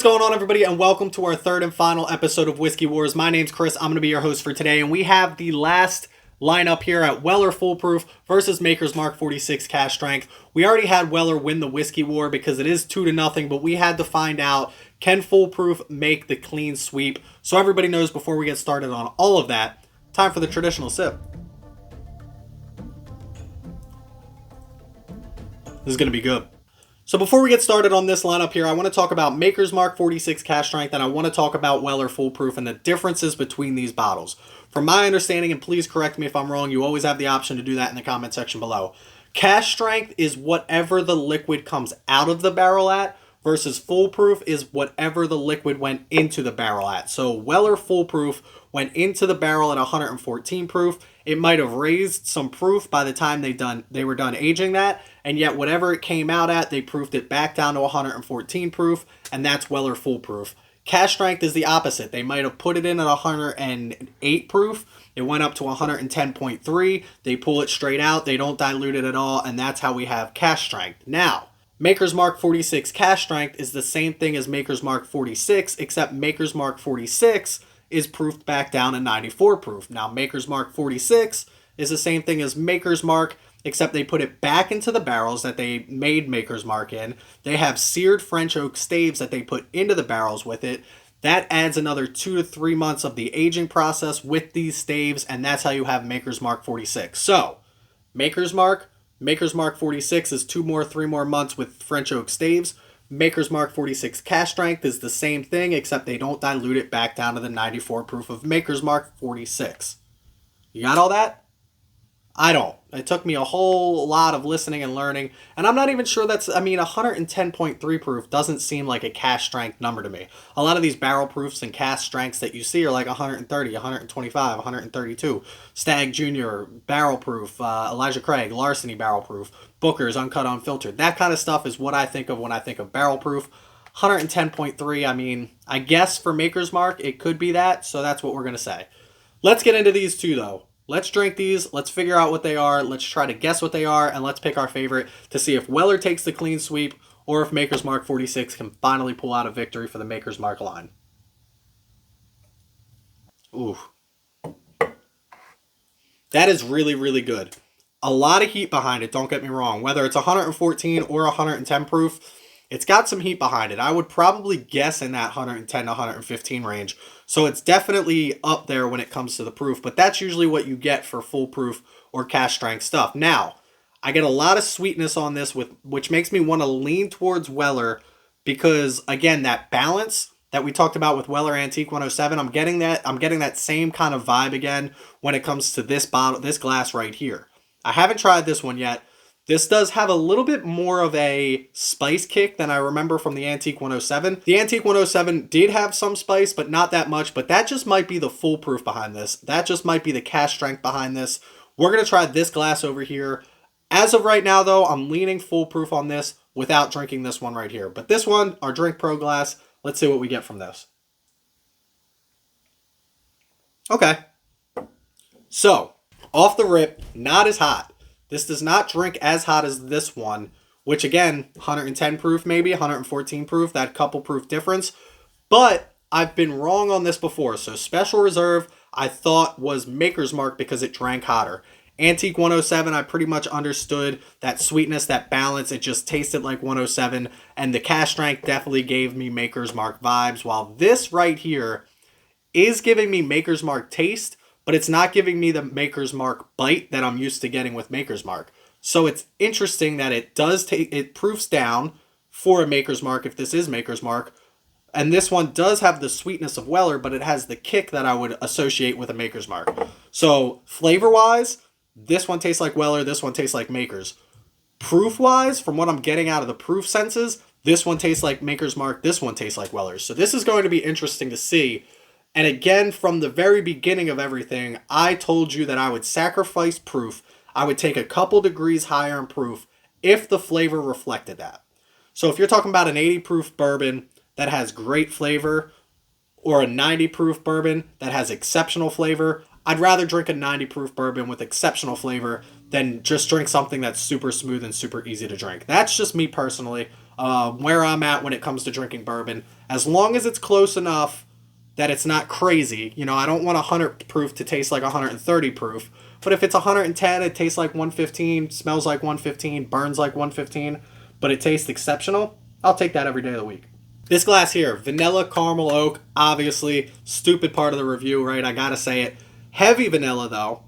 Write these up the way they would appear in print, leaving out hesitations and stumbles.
going on, everybody, and welcome to our third and final episode of Whiskey Wars. My name's Chris. I'm going to be your host for today, and we have the last lineup here at Weller Foolproof versus Maker's Mark 46 Cask Strength. We already had Weller win the Whiskey War because it is 2-0, but we had to find out, can Foolproof make the clean sweep? So everybody knows, before we get started on all of that, time for the traditional sip. This is going to be good. So before we get started on this lineup here, I want to talk about Maker's Mark 46 Cask Strength, and I want to talk about Weller Foolproof and the differences between these bottles. From my understanding, and please correct me if I'm wrong, you always have the option to do that in the comment section below. Cask Strength is whatever the liquid comes out of the barrel at, versus Foolproof is whatever the liquid went into the barrel at. So Weller Foolproof went into the barrel at 114 proof. It might have raised some proof by the time they were done aging that, and yet whatever it came out at, they proofed it back down to 114 proof, and that's Weller Foolproof. Cask Strength is the opposite. They might have put it in at 108 proof. It went up to 110.3. They pull it straight out. They don't dilute it at all, and that's how we have Cask Strength. Now, Maker's Mark 46 Cask Strength is the same thing as Maker's Mark 46, except Maker's Mark 46 is proofed back down to 94 proof. Now, Maker's Mark 46 is the same thing as Maker's Mark, except they put it back into the barrels that they made Maker's Mark in. They have seared French oak staves that they put into the barrels with it. That adds another 2 to 3 months of the aging process with these staves, and that's how you have Maker's Mark 46. So, Maker's Mark 46 is 3 more months with French oak staves. Maker's Mark 46 Cask Strength is the same thing, except they don't dilute it back down to the 94 proof of Maker's Mark 46. You got all that? I don't. It took me a whole lot of listening and learning, and I'm not even sure 110.3 proof doesn't seem like a cask strength number to me. A lot of these barrel proofs and cask strengths that you see are like 130, 125, 132. Stag Jr. barrel proof, Elijah Craig, Larceny barrel proof, Booker's uncut unfiltered. That kind of stuff is what I think of when I think of barrel proof. 110.3, I guess for Maker's Mark, it could be that, so that's what we're going to say. Let's get into these two, though. Let's drink these, let's figure out what they are, let's try to guess what they are, and let's pick our favorite to see if Weller takes the clean sweep or if Maker's Mark 46 can finally pull out a victory for the Maker's Mark line. Ooh. That is really, really good. A lot of heat behind it, don't get me wrong. Whether it's 114 or 110 proof, it's got some heat behind it. I would probably guess in that 110 to 115 range. So it's definitely up there when it comes to the proof. But that's usually what you get for Foolproof or cask strength stuff. Now, I get a lot of sweetness on this, which makes me want to lean towards Weller. Because, again, that balance that we talked about with Weller Antique 107, I'm getting that same kind of vibe again when it comes to this bottle, this glass right here. I haven't tried this one yet. This does have a little bit more of a spice kick than I remember from the Antique 107. The Antique 107 did have some spice, but not that much. But that just might be the Foolproof behind this. That just might be the cask strength behind this. We're going to try this glass over here. As of right now, though, I'm leaning Foolproof on this without drinking this one right here. But this one, our Drink Pro glass, let's see what we get from this. Okay. So, off the rip, not as hot. This does not drink as hot as this one, which again, 110 proof maybe, 114 proof, that couple proof difference. But I've been wrong on this before. So Special Reserve, I thought was Maker's Mark because it drank hotter. Antique 107, I pretty much understood that sweetness, that balance. It just tasted like 107. And the cask strength definitely gave me Maker's Mark vibes. While this right here is giving me Maker's Mark taste, but it's not giving me the Maker's Mark bite that I'm used to getting with Maker's Mark. So it's interesting that it does it proofs down for a Maker's Mark if this is Maker's Mark. And this one does have the sweetness of Weller, but it has the kick that I would associate with a Maker's Mark. So flavor-wise, this one tastes like Weller, this one tastes like Maker's. Proof-wise, from what I'm getting out of the proof senses, this one tastes like Maker's Mark, this one tastes like Weller's. So this is going to be interesting to see. And again, from the very beginning of everything, I told you that I would sacrifice proof. I would take a couple degrees higher in proof if the flavor reflected that. So if you're talking about an 80 proof bourbon that has great flavor, or a 90 proof bourbon that has exceptional flavor, I'd rather drink a 90 proof bourbon with exceptional flavor than just drink something that's super smooth and super easy to drink. That's just me personally. where I'm at when it comes to drinking bourbon. As long as it's close enough that it's not crazy. You know, I don't want 100 proof to taste like 130 proof. But if it's 110, it tastes like 115, smells like 115, burns like 115, but it tastes exceptional, I'll take that every day of the week. This glass here, vanilla caramel oak, obviously, stupid part of the review, right? I gotta say it. Heavy vanilla though.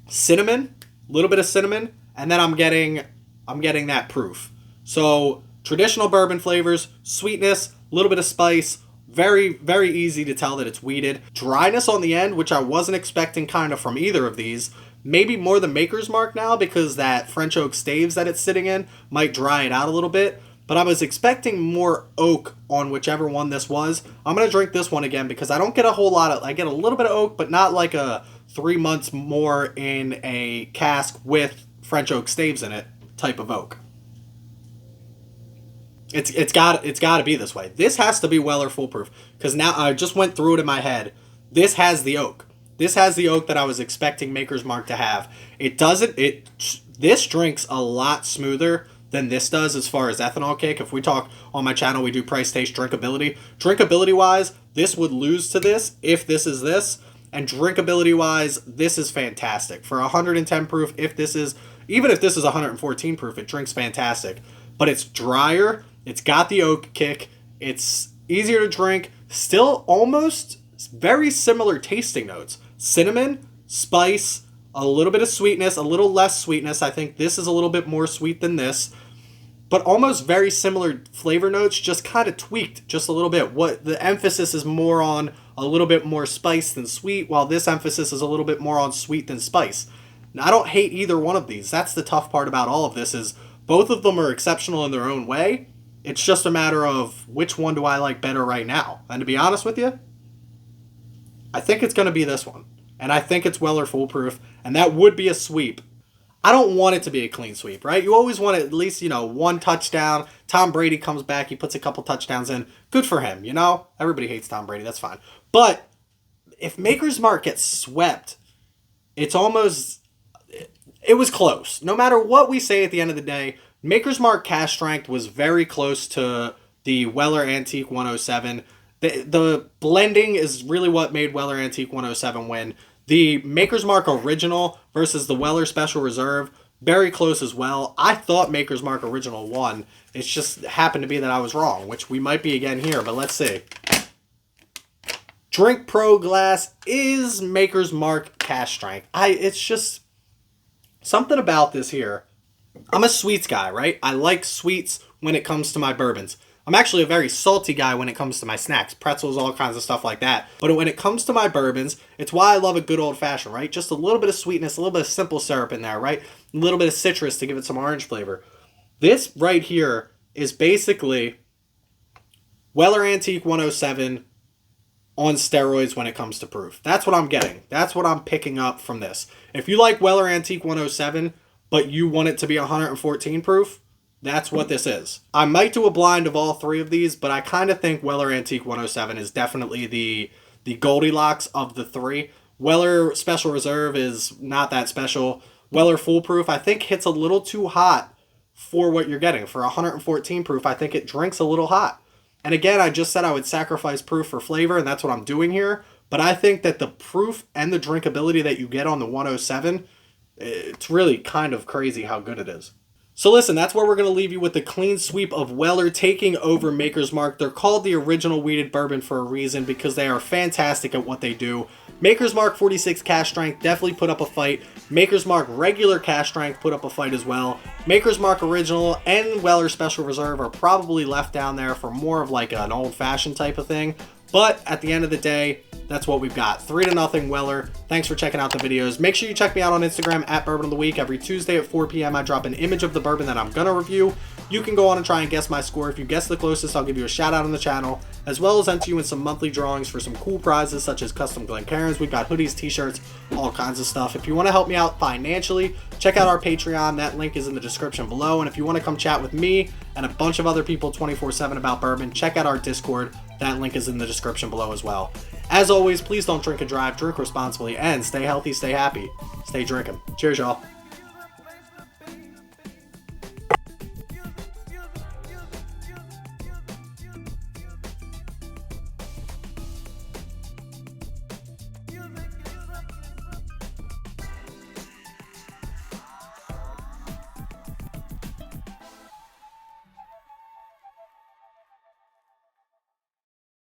Cinnamon, a little bit of cinnamon, and then I'm getting that proof. So traditional bourbon flavors, sweetness, a little bit of spice, very, very easy to tell that it's wheated. Dryness on the end, which I wasn't expecting kind of from either of these. Maybe more the Maker's Mark now because that French oak staves that it's sitting in might dry it out a little bit. But I was expecting more oak on whichever one this was. I'm going to drink this one again because I don't get a whole lot of... I get a little bit of oak, but not like a 3 months more in a cask with French oak staves in it type of oak. It's got to be this way. This has to be Weller foolproof because now I just went through it in my head. This has the oak. This has the oak that I was expecting Maker's Mark to have. It doesn't. This drinks a lot smoother than this does as far as ethanol kick. If we talk on my channel, we do price, taste, drinkability. Drinkability wise, this would lose to this if this is this. And drinkability wise, this is fantastic for 110 proof. Even if this is 114 proof, it drinks fantastic. But it's drier. It's got the oak kick. It's easier to drink. Still almost very similar tasting notes. Cinnamon, spice, a little bit of sweetness, a little less sweetness. I think this is a little bit more sweet than this. But almost very similar flavor notes, just kind of tweaked just a little bit. What the emphasis is more on a little bit more spice than sweet, while this emphasis is a little bit more on sweet than spice. Now, I don't hate either one of these. That's the tough part about all of this is both of them are exceptional in their own way. It's just a matter of which one do I like better right now. And to be honest with you, I think it's going to be this one. And I think it's Weller foolproof. And that would be a sweep. I don't want it to be a clean sweep, right? You always want at least, one touchdown. Tom Brady comes back. He puts a couple touchdowns in. Good for him, Everybody hates Tom Brady. That's fine. But if Maker's Mark gets swept, it's almost... It was close. No matter what we say at the end of the day, Maker's Mark Cask Strength was very close to the Weller Antique 107. The blending is really what made Weller Antique 107 win. The Maker's Mark Original versus the Weller Special Reserve, very close as well. I thought Maker's Mark Original won. It just happened to be that I was wrong, which we might be again here, but let's see. Drink Pro glass is Maker's Mark Cask Strength. It's just something about this here. I'm a sweets guy, right? I like sweets when it comes to my bourbons. I'm actually a very salty guy when it comes to my snacks, pretzels, all kinds of stuff like that. But when it comes to my bourbons, it's why I love a good old-fashioned, right? Just a little bit of sweetness, a little bit of simple syrup in there, right? A little bit of citrus to give it some orange flavor. This right here is basically Weller Antique 107 on steroids when it comes to proof. That's what I'm getting. That's what I'm picking up from this. If you like Weller Antique 107, but you want it to be 114 proof, that's what this is. I might do a blind of all three of these, but I kind of think Weller Antique 107 is definitely the Goldilocks of the three. Weller Special Reserve is not that special. Weller Foolproof, I think, hits a little too hot for what you're getting. For 114 proof, I think it drinks a little hot. And again, I just said I would sacrifice proof for flavor, and that's what I'm doing here. But I think that the proof and the drinkability that you get on the 107, it's really kind of crazy how good it is. So listen, that's where we're going to leave you with the clean sweep of Weller taking over Maker's Mark. They're called the original wheated bourbon for a reason because they are fantastic at what they do. Maker's Mark 46 Cask Strength definitely put up a fight. Maker's Mark regular Cask Strength put up a fight as well. Maker's Mark Original and Weller Special Reserve are probably left down there for more of like an old-fashioned type of thing. But at the end of the day, that's what we've got. 3-0 Weller. Thanks for checking out the videos. Make sure you check me out on Instagram at Bourbon of the Week. Every Tuesday at 4 p.m. I drop an image of the bourbon that I'm going to review. You can go on and try and guess my score. If you guess the closest, I'll give you a shout out on the channel, as well as enter you in some monthly drawings for some cool prizes such as custom Glencairns. We've got hoodies, t-shirts, all kinds of stuff. If you want to help me out financially, check out our Patreon. That link is in the description below. And if you want to come chat with me and a bunch of other people 24/7 about bourbon, check out our Discord. That link is in the description below as well. As always, please don't drink and drive, drink responsibly, and stay healthy, stay happy, stay drinking. Cheers, y'all.